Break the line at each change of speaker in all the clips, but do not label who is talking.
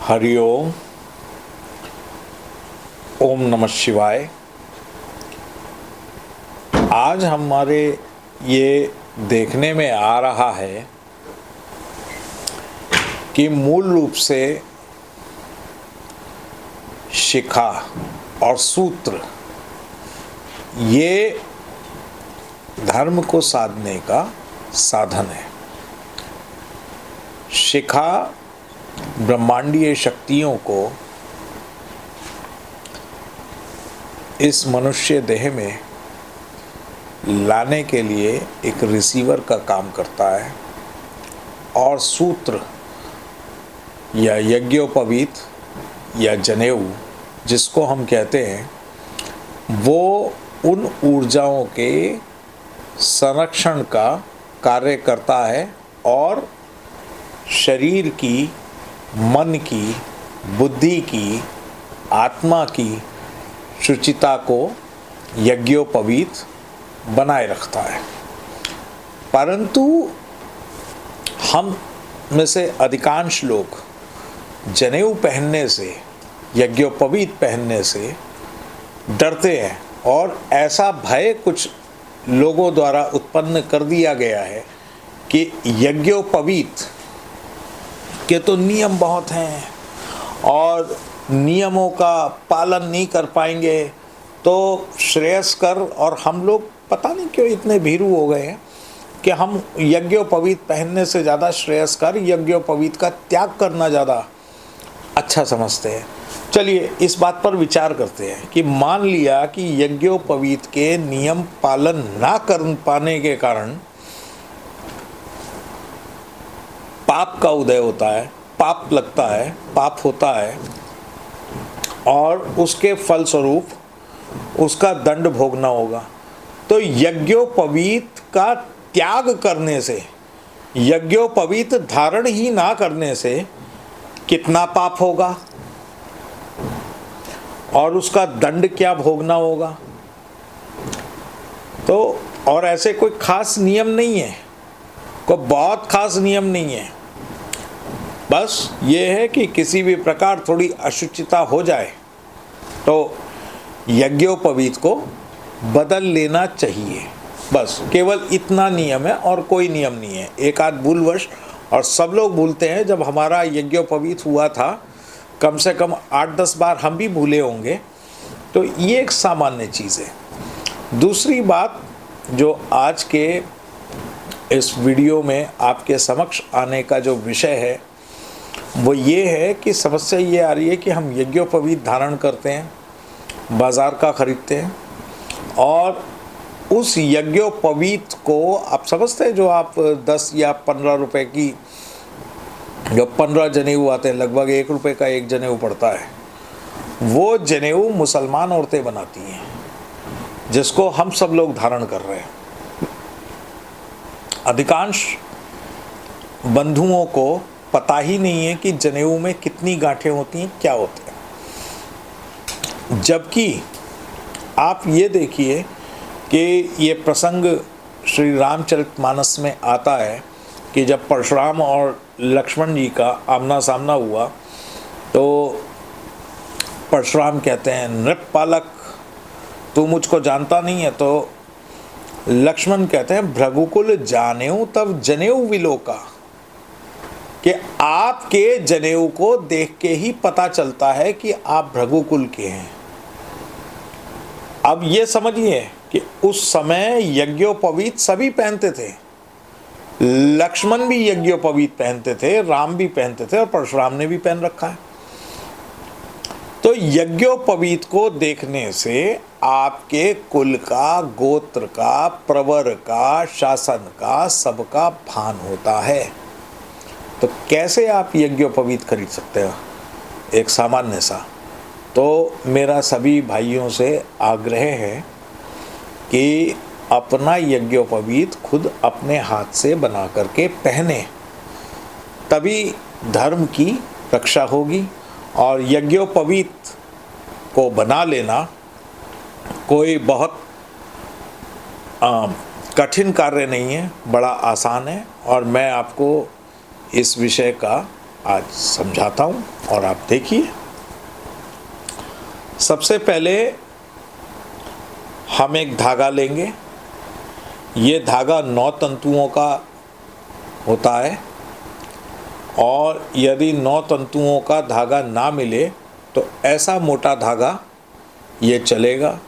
हरिओम। ओम नमः शिवाय। आज हमारे ये देखने में आ रहा है कि मूल रूप से शिखा और सूत्र ये धर्म को साधने का साधन है। शिखा ब्रह्मांडीय शक्तियों को इस मनुष्य देह में लाने के लिए एक रिसीवर का काम करता है और सूत्र या यज्ञोपवीत या जनेऊ जिसको हम कहते हैं वो उन ऊर्जाओं के संरक्षण का कार्य करता है और शरीर की, मन की, बुद्धि की, आत्मा की शुचिता को यज्ञोपवीत बनाए रखता है। परंतु हम में से अधिकांश लोग जनेऊ पहनने से, यज्ञोपवीत पहनने से डरते हैं और ऐसा भय कुछ लोगों द्वारा उत्पन्न कर दिया गया है कि यज्ञोपवीत के तो नियम बहुत हैं और नियमों का पालन नहीं कर पाएंगे तो श्रेयस्कर, और हम लोग पता नहीं क्यों इतने भीरू हो गए हैं कि हम यज्ञोपवीत पहनने से ज़्यादा श्रेयस्कर यज्ञोपवीत का त्याग करना ज़्यादा अच्छा समझते हैं। चलिए इस बात पर विचार करते हैं कि मान लिया कि यज्ञोपवीत के नियम पालन ना कर पाने के कारण पाप का उदय होता है, पाप लगता है, पाप होता है और उसके फलस्वरूप उसका दंड भोगना होगा। तो यज्ञोपवीत का त्याग करने से, यज्ञोपवीत धारण ही ना करने से कितना पाप होगा और उसका दंड क्या भोगना होगा। तो और ऐसे कोई खास नियम नहीं है, कोई बहुत खास नियम नहीं है, बस ये है कि किसी भी प्रकार थोड़ी अशुचिता हो जाए तो यज्ञोपवीत को बदल लेना चाहिए। बस केवल इतना नियम है और कोई नियम नहीं है। एक आध भूलवश, और सब लोग भूलते हैं, जब हमारा यज्ञोपवीत हुआ था कम से कम 8-10 बार हम भी भूले होंगे, तो ये एक सामान्य चीज़ है। दूसरी बात जो आज के इस वीडियो में आपके समक्ष आने का जो विषय है वो ये है कि समस्या ये आ रही है कि हम यज्ञोपवीत धारण करते हैं, बाज़ार का ख़रीदते हैं और उस यज्ञोपवीत को आप समझते हैं, जो आप 10 या 15 रुपए की, जो 15 जनेऊ आते हैं, लगभग 1 रुपये का एक जनेऊ पड़ता है, वो जनेऊ मुसलमान औरतें बनाती हैं जिसको हम सब लोग धारण कर रहे हैं। अधिकांश बंधुओं को पता ही नहीं है कि जनेऊ में कितनी गांठें होती हैं, क्या होते हैं। जबकि आप ये देखिए कि ये प्रसंग श्री रामचरितमानस में आता है कि जब परशुराम और लक्ष्मण जी का आमना सामना हुआ तो परशुराम कहते हैं, नृपपालक तू मुझको जानता नहीं है। तो लक्ष्मण कहते हैं, भृगुकुल जानेऊ तब जनेऊ विलोका, कि आपके जनेऊ को देख के ही पता चलता है कि आप भृगुकुल के हैं। अब ये समझिए कि उस समय यज्ञोपवीत सभी पहनते थे, लक्ष्मण भी यज्ञोपवीत पहनते थे, राम भी पहनते थे और परशुराम ने भी पहन रखा है। तो यज्ञोपवीत को देखने से आपके कुल का, गोत्र का, प्रवर का, शासन का, सबका भान होता है। तो कैसे आप यज्ञोपवीत खरीद सकते हो, एक सामान्य सा। तो मेरा सभी भाइयों से आग्रह है कि अपना यज्ञोपवीत खुद अपने हाथ से बना करके पहने, तभी धर्म की रक्षा होगी। और यज्ञोपवीत को बना लेना कोई बहुत कठिन कार्य नहीं है, बड़ा आसान है। और मैं आपको इस विषय का आज समझाता हूँ और आप देखिए। सबसे पहले हम एक धागा लेंगे। ये धागा 9 तंतुओं का होता है और यदि 9 तंतुओं का धागा ना मिले तो ऐसा मोटा धागा ये चलेगा।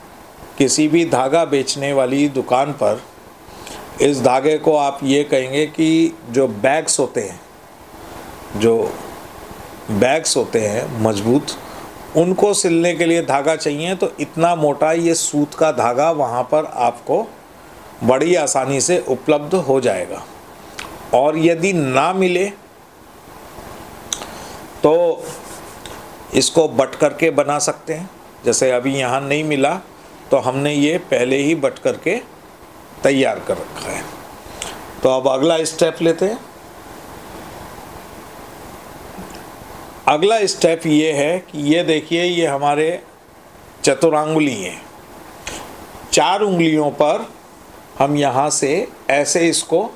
किसी भी धागा बेचने वाली दुकान पर इस धागे को आप ये कहेंगे कि जो बैग्स होते हैं मजबूत, उनको सिलने के लिए धागा चाहिए तो इतना मोटा ये सूत का धागा वहाँ पर आपको बड़ी आसानी से उपलब्ध हो जाएगा। और यदि ना मिले तो इसको बट करके बना सकते हैं। जैसे अभी यहाँ नहीं मिला तो हमने ये पहले ही बट करके तैयार कर रखा है। तो अब अगला स्टेप लेते हैं। अगला स्टेप ये है कि ये देखिए, ये हमारे चतुरांगुली हैं। 4 उंगलियों पर हम यहाँ से ऐसे इसको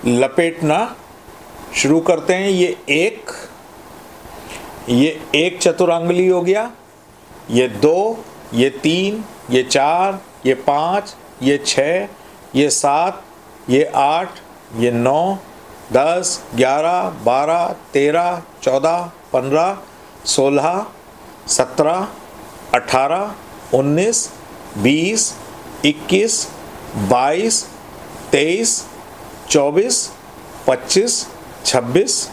लपेटना शुरू करते हैं। ये एक चतुरांगुली हो गया, ये 2, ये 3, ये 4, ये 5, ये 6, ये 7, ये 8, ये 9, 10, 11, 12, 13, 14, 15, 16, 17, 18, 19, 20, 21, 22, 23, 24, 25, 26,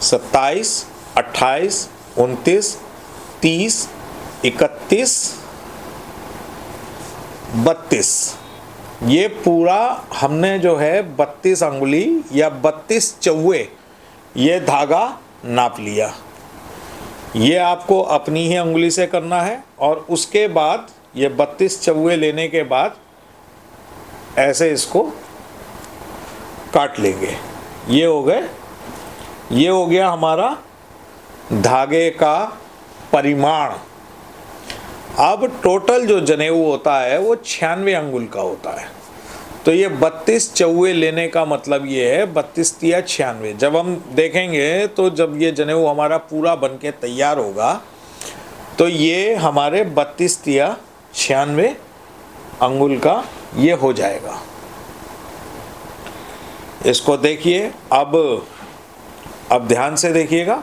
27, 28, 29, 30, 31, 32। ये पूरा हमने जो है 32 अंगुली या 32 चौवे ये धागा नाप लिया। ये आपको अपनी ही अंगुली से करना है और उसके बाद ये 32 चौवे लेने के बाद ऐसे इसको काट लेंगे। ये हो गया हमारा धागे का परिमाण। अब टोटल जो जनेऊ होता है वो 96 अंगुल का होता है। तो ये 32 चौवे लेने का मतलब ये है 32 तिया 96। जब हम देखेंगे तो जब ये जनेऊ हमारा पूरा बन के तैयार होगा तो ये हमारे 32 तिया 96 अंगुल का ये हो जाएगा। इसको देखिए, अब ध्यान से देखिएगा।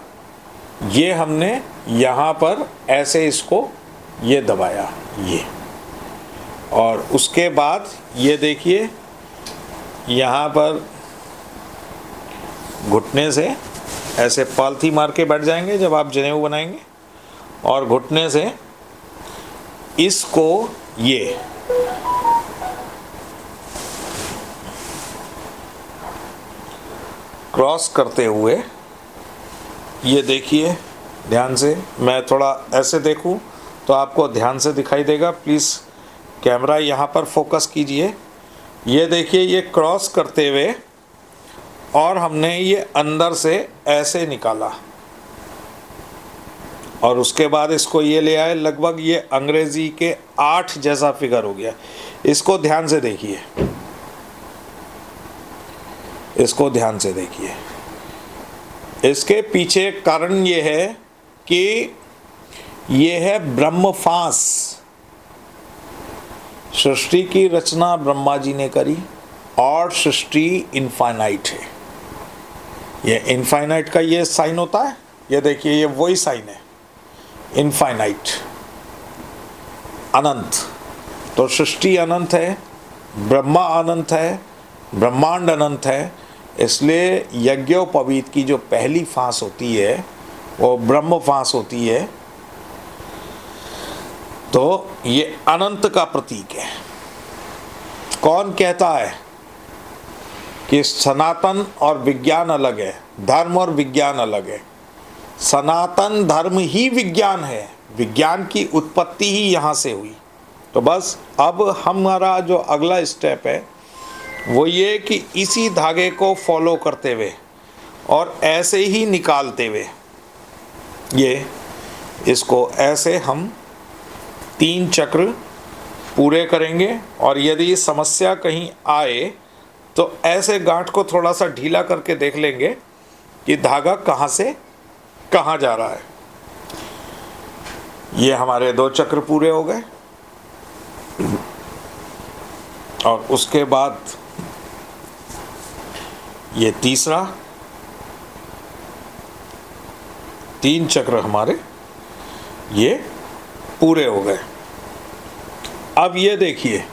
ये हमने यहाँ पर ऐसे इसको ये दबाया ये, और उसके बाद ये देखिए यहाँ पर घुटने से ऐसे पालथी मार के बैठ जाएंगे जब आप जनेऊ बनाएंगे, और घुटने से इसको ये क्रॉस करते हुए, ये देखिए ध्यान से, मैं थोड़ा ऐसे देखूं तो आपको ध्यान से दिखाई देगा। प्लीज़ कैमरा यहाँ पर फोकस कीजिए। ये देखिए, ये क्रॉस करते हुए और हमने ये अंदर से ऐसे निकाला और उसके बाद इसको ये ले आए। लगभग ये अंग्रेजी के 8 जैसा फिगर हो गया। इसको ध्यान से देखिए, इसको ध्यान से देखिए। इसके पीछे कारण ये है कि ये है ब्रह्मफांस। सृष्टि की रचना ब्रह्मा जी ने करी और सृष्टि इनफाइनाइट है। ये इनफाइनाइट का ये साइन होता है, ये देखिए ये वही साइन है, इनफाइनाइट, अनंत। तो सृष्टि अनंत है, ब्रह्मा अनंत है, ब्रह्मांड अनंत है। इसलिए यज्ञोपवीत की जो पहली फांस होती है वो ब्रह्म फांस होती है। तो ये अनंत का प्रतीक है। कौन कहता है कि सनातन और विज्ञान अलग है, धर्म और विज्ञान अलग है? सनातन धर्म ही विज्ञान है, विज्ञान की उत्पत्ति ही यहाँ से हुई। तो बस अब हमारा जो अगला स्टेप है वो ये कि इसी धागे को फॉलो करते हुए और ऐसे ही निकालते हुए ये इसको ऐसे हम 3 चक्र पूरे करेंगे। और यदि समस्या कहीं आए तो ऐसे गांठ को थोड़ा सा ढीला करके देख लेंगे कि धागा कहाँ से कहाँ जा रहा है। ये हमारे 2 चक्र पूरे हो गए और उसके बाद ये तीसरा, 3 चक्र हमारे ये पूरे हो गए। अब ये देखिए,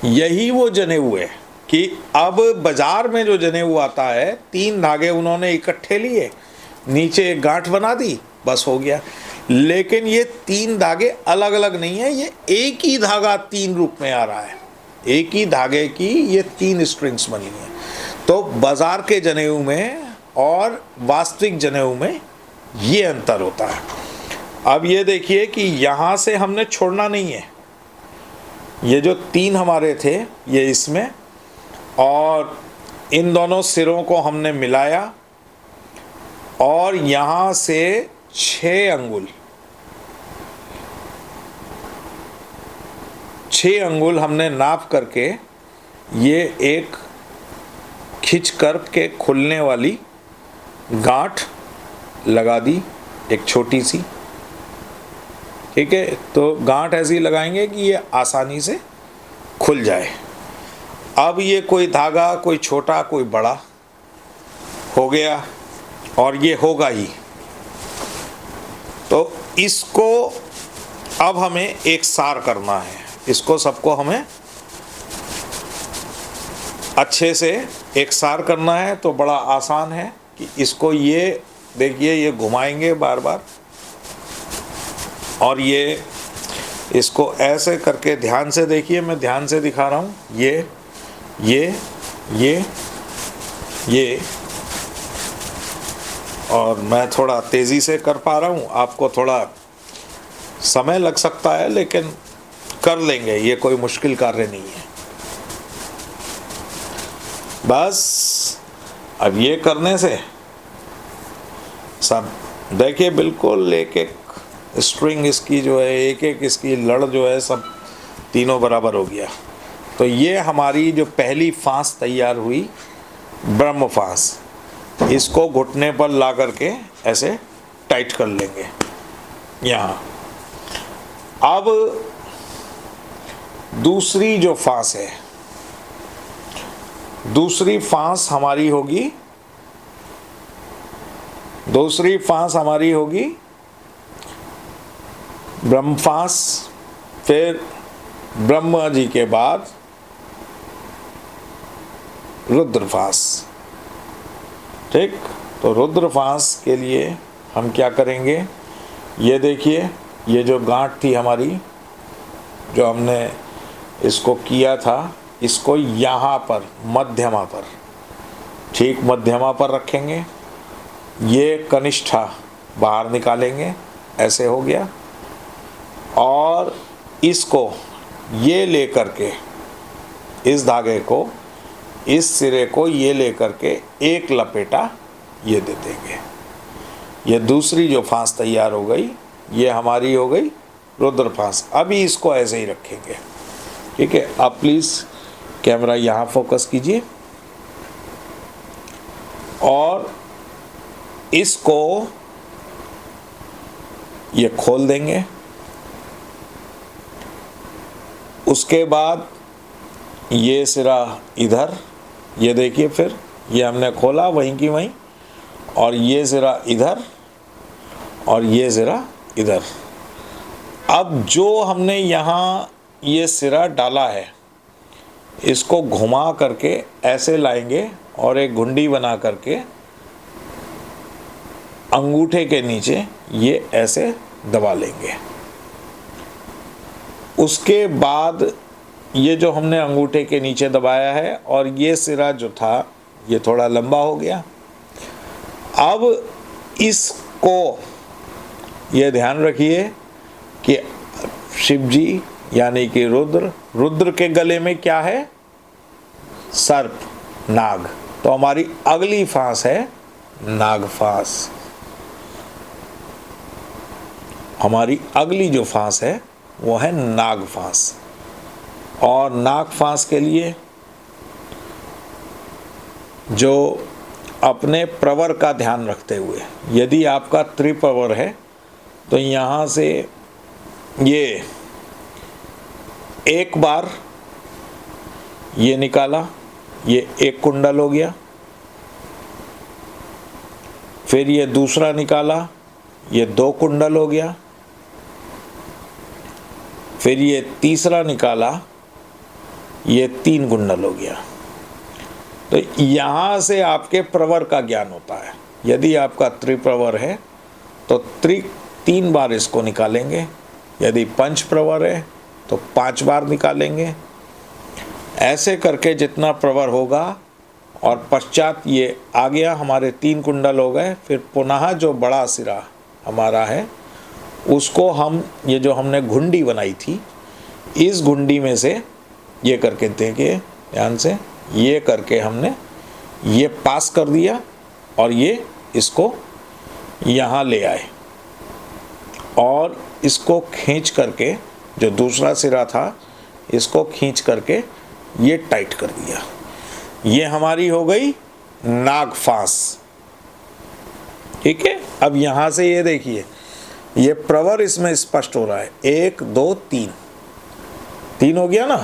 यही वो जनेऊ है कि अब बाजार में जो जनेऊ आता है, 3 धागे उन्होंने इकट्ठे लिए, नीचे एक गांठ बना दी, बस हो गया। लेकिन ये 3 धागे अलग अलग नहीं है, ये एक ही धागा 3 रूप में आ रहा है। एक ही धागे की ये 3 स्ट्रिंग्स बनी हैं। तो बाजार के जनेऊ में और वास्तविक जनेऊ में ये अंतर होता है। अब ये देखिए कि यहाँ से हमने छोड़ना नहीं है, ये जो 3 हमारे थे ये इसमें, और इन दोनों सिरों को हमने मिलाया और यहाँ से 6 अंगुल हमने नाप करके ये एक खिंच कर के खुलने वाली गांठ लगा दी, एक छोटी सी। ठीक है, तो गांठ ऐसी लगाएंगे कि ये आसानी से खुल जाए। अब ये कोई धागा, कोई छोटा कोई बड़ा हो गया और ये होगा ही। तो इसको अब हमें एक सार करना है, इसको सबको हमें अच्छे से एक सार करना है। तो बड़ा आसान है कि इसको ये देखिए, ये घुमाएंगे बार बार और ये इसको ऐसे करके ध्यान से देखिए, मैं ध्यान से दिखा रहा हूँ। ये और मैं थोड़ा तेज़ी से कर पा रहा हूँ, आपको थोड़ा समय लग सकता है लेकिन कर लेंगे, ये कोई मुश्किल कार्य नहीं है। बस अब ये करने से सब देखिए, बिल्कुल एक एक स्ट्रिंग इसकी जो है, एक एक इसकी लड़ जो है, सब तीनों बराबर हो गया। तो ये हमारी जो पहली फांस तैयार हुई, ब्रह्म फांस, इसको घुटने पर ला करके ऐसे टाइट कर लेंगे यहाँ। अब दूसरी जो फांस है, दूसरी फांस हमारी होगी ब्रह्म फांस, फिर ब्रह्मा जी के बाद रुद्र फांस। ठीक, तो रुद्र फांस के लिए हम क्या करेंगे, ये देखिए, ये जो गांठ थी हमारी, जो हमने इसको किया था, इसको यहाँ पर मध्यमा पर, ठीक मध्यमा पर रखेंगे। ये कनिष्ठा बाहर निकालेंगे, ऐसे हो गया। और इसको ये लेकर के, इस धागे को, इस सिरे को ये लेकर के एक लपेटा ये दे देंगे। ये दूसरी जो फांस तैयार हो गई, ये हमारी हो गई रुद्र फांस। अभी इसको ऐसे ही रखेंगे। ठीक है, आप प्लीज़ कैमरा यहाँ फोकस कीजिए और इसको ये खोल देंगे। उसके बाद ये सिरा इधर, ये देखिए, फिर ये हमने खोला वहीं की वहीं, और ये सिरा इधर और ये सिरा इधर। अब जो हमने यहाँ ये सिरा डाला है, इसको घुमा करके ऐसे लाएंगे और एक घुंडी बना करके अंगूठे के नीचे ये ऐसे दबा लेंगे। उसके बाद ये जो हमने अंगूठे के नीचे दबाया है और ये सिरा जो था ये थोड़ा लंबा हो गया। अब इसको ये ध्यान रखिए कि शिव जी यानी कि रुद्र के गले में क्या है, सर्प, नाग। तो हमारी अगली फांस है नाग फांस। हमारी अगली जो फांस है वो है नाग फांस। और नाग फांस के लिए जो अपने प्रवर का ध्यान रखते हुए, यदि आपका त्रिप्रवर है तो यहाँ से ये एक बार ये निकाला, ये एक कुंडल हो गया, फिर ये दूसरा निकाला, ये दो कुंडल हो गया, फिर ये तीसरा निकाला, ये तीन कुंडल हो गया। तो यहाँ से आपके प्रवर का ज्ञान होता है। यदि आपका त्रिप्रवर है तो तीन बार इसको निकालेंगे, यदि पंच प्रवर है तो 5 बार निकालेंगे। ऐसे करके जितना प्रवर होगा, और पश्चात ये आ गया, हमारे 3 कुंडल हो गए। फिर पुनः जो बड़ा सिरा हमारा है उसको हम, ये जो हमने घुंडी बनाई थी, इस घुंडी में से ये करके देखिए ध्यान से, ये करके हमने ये पास कर दिया और ये इसको यहाँ ले आए और इसको खींच करके, जो दूसरा सिरा था इसको खींच करके ये टाइट कर दिया। ये हमारी हो गई नाग फांस। ठीक है, अब यहाँ से ये देखिए, ये प्रवर इसमें स्पष्ट हो रहा है। 1 2 3 हो गया ना।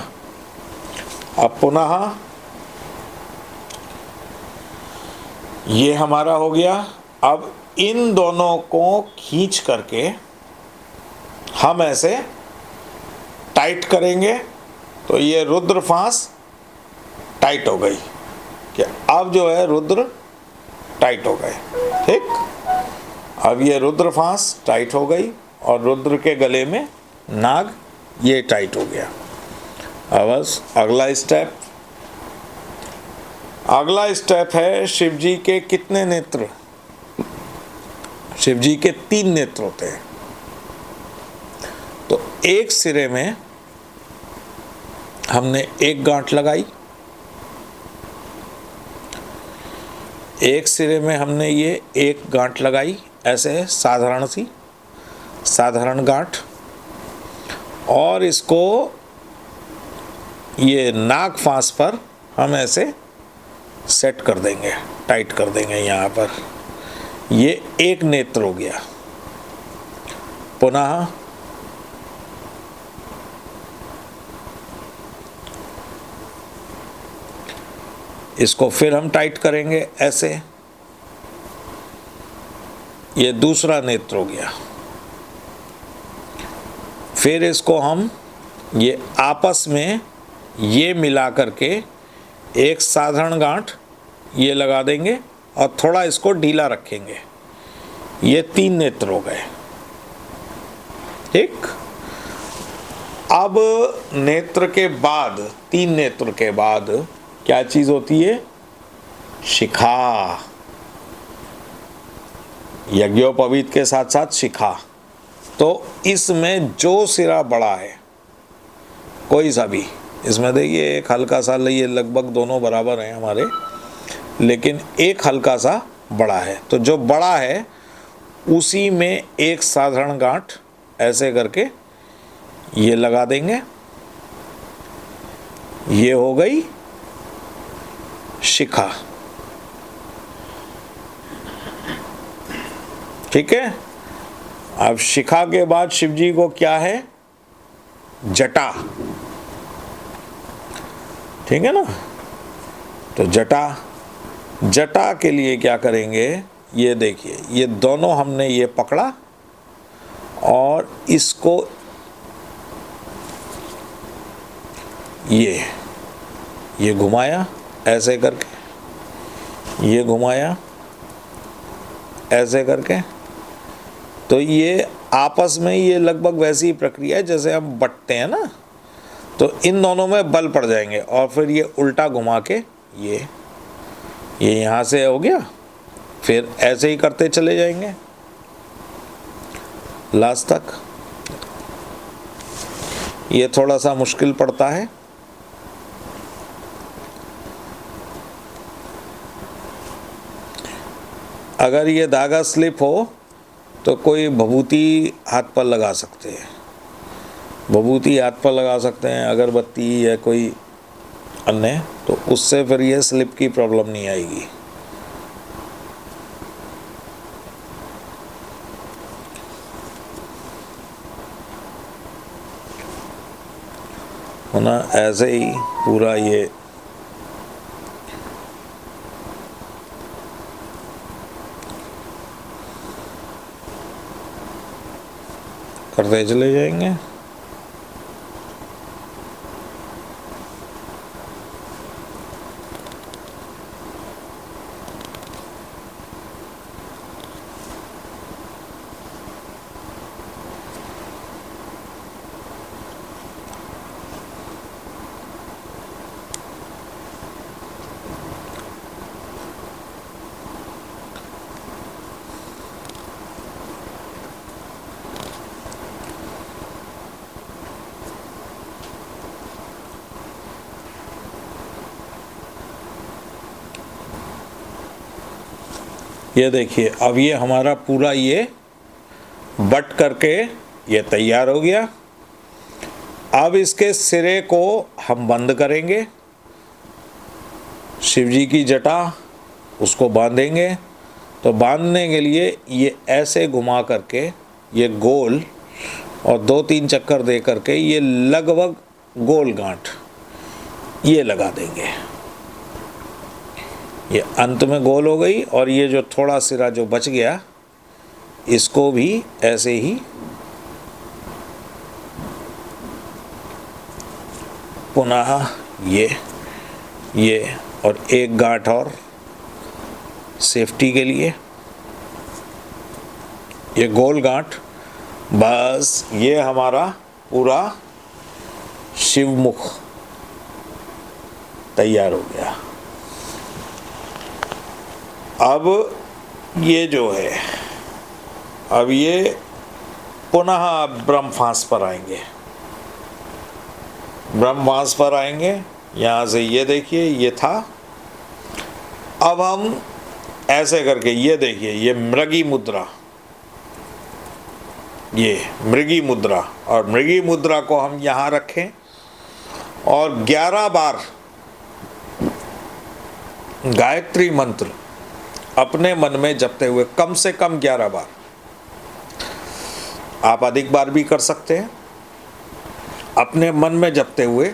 अब पुनः ये हमारा हो गया। अब इन दोनों को खींच करके हम ऐसे टाइट करेंगे तो ये रुद्र फांस टाइट हो गई। क्या अब जो है रुद्र टाइट हो गए। ठीक, अब ये रुद्र फांस टाइट हो गई और रुद्र के गले में नाग ये टाइट हो गया। अब बस अगला स्टेप है शिव जी के कितने नेत्र? शिव जी के 3 नेत्र होते हैं। तो एक सिरे में हमने एक गांठ लगाई, एक सिरे में हमने ये एक गांठ लगाई, ऐसे साधारण गांठ, और इसको ये नाग फांस पर हम ऐसे सेट कर देंगे, टाइट कर देंगे यहाँ पर। ये एक नेत्र हो गया। पुनः इसको फिर हम टाइट करेंगे ऐसे। ये दूसरा नेत्र हो गया। फिर इसको हम ये आपस में ये मिला करके एक साधारण गांठ ये लगा देंगे और थोड़ा इसको ढीला रखेंगे। ये 3 नेत्र हो गए। ठीक, अब नेत्र के बाद, 3 नेत्र के बाद क्या चीज होती है? शिखा। यज्ञोपवीत के साथ साथ शिखा। तो इसमें जो सिरा बड़ा है, कोई सा भी, इसमें देखिए एक हल्का सा, ये लगभग दोनों बराबर हैं हमारे, लेकिन एक हल्का सा बड़ा है। तो जो बड़ा है उसी में एक साधारण गांठ ऐसे करके ये लगा देंगे। ये हो गई शिखा। ठीक है, अब शिखा के बाद शिव जी को क्या है? जटा। ठीक है ना। तो जटा के लिए क्या करेंगे? ये देखिए, ये दोनों हमने ये पकड़ा और इसको ये घुमाया ऐसे करके, ये घुमाया ऐसे करके। तो ये आपस में ये लगभग वैसी प्रक्रिया है जैसे हम बटते हैं ना। तो इन दोनों में बल पड़ जाएंगे और फिर ये उल्टा घुमा के ये यहाँ से हो गया। फिर ऐसे ही करते चले जाएंगे लास्ट तक। ये थोड़ा सा मुश्किल पड़ता है। अगर ये धागा स्लिप हो तो कोई भभूति हाथ पर लगा सकते हैं, भभूति हाथ पर लगा सकते हैं, अगरबत्ती या कोई अन्य तो उससे फिर ये स्लिप की प्रॉब्लम नहीं आएगी। है ना, ऐसे ही पूरा ये करते चले जाएंगे। ये देखिए, अब ये हमारा पूरा ये बट करके ये तैयार हो गया। अब इसके सिरे को हम बंद करेंगे, शिव जी की जटा उसको बांधेंगे। तो बांधने के लिए ये ऐसे घुमा करके ये गोल और 2-3 चक्कर दे करके ये लगभग गोल गांठ ये लगा देंगे। ये अंत में गोल हो गई, और ये जो थोड़ा सिरा जो बच गया इसको भी ऐसे ही पुनः ये और एक गांठ और सेफ्टी के लिए, ये गोल गांठ। बस ये हमारा पूरा शिवमुख तैयार हो गया। अब ये जो है, अब ये पुनः ब्रह्मफांस पर आएंगे। ब्रह्मफांस पर आएंगे, यहाँ से ये देखिए ये था। अब हम ऐसे करके ये देखिए, ये मृगी मुद्रा, ये मृगी मुद्रा, और मृगी मुद्रा को हम यहाँ रखें और 11 बार गायत्री मंत्र अपने मन में जपते हुए, कम से कम 11 बार, आप अधिक बार भी कर सकते हैं, अपने मन में जपते हुए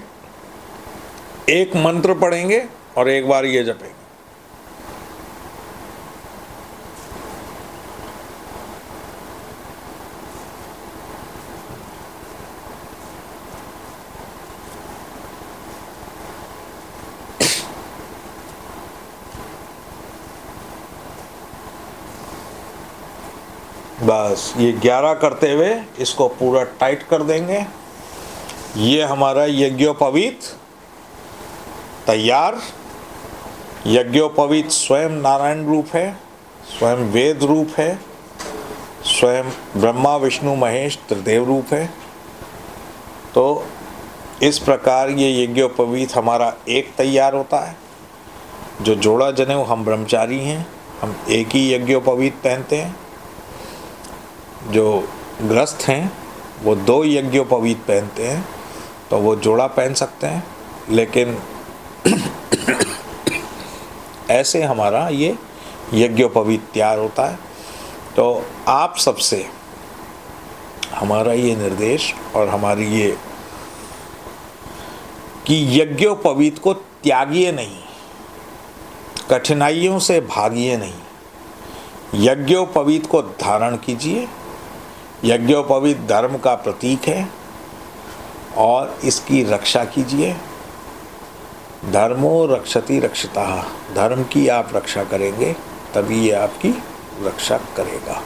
एक मंत्र पढ़ेंगे और एक बार ये जपेंगे। बस ये 11 करते हुए इसको पूरा टाइट कर देंगे। ये हमारा यज्ञोपवीत तैयार। यज्ञोपवीत स्वयं नारायण रूप है, स्वयं वेद रूप है, स्वयं ब्रह्मा विष्णु महेश त्रिदेव रूप है। तो इस प्रकार ये यज्ञोपवीत हमारा एक तैयार होता है। जो जोड़ा जनेऊ, हम ब्रह्मचारी हैं, हम एक ही यज्ञोपवीत पहनते हैं। जो गृहस्थ हैं वो 2 यज्ञोपवीत पहनते हैं, तो वो जोड़ा पहन सकते हैं। लेकिन ऐसे हमारा ये यज्ञोपवीत तैयार होता है। तो आप सबसे हमारा ये निर्देश और हमारी ये कि यज्ञोपवीत को त्यागिए नहीं, कठिनाइयों से भागिए नहीं, यज्ञोपवीत को धारण कीजिए। यज्ञोपवीत धर्म का प्रतीक है और इसकी रक्षा कीजिए। धर्मो रक्षति रक्षितः, धर्म की आप रक्षा करेंगे तभी ये आपकी रक्षा करेगा।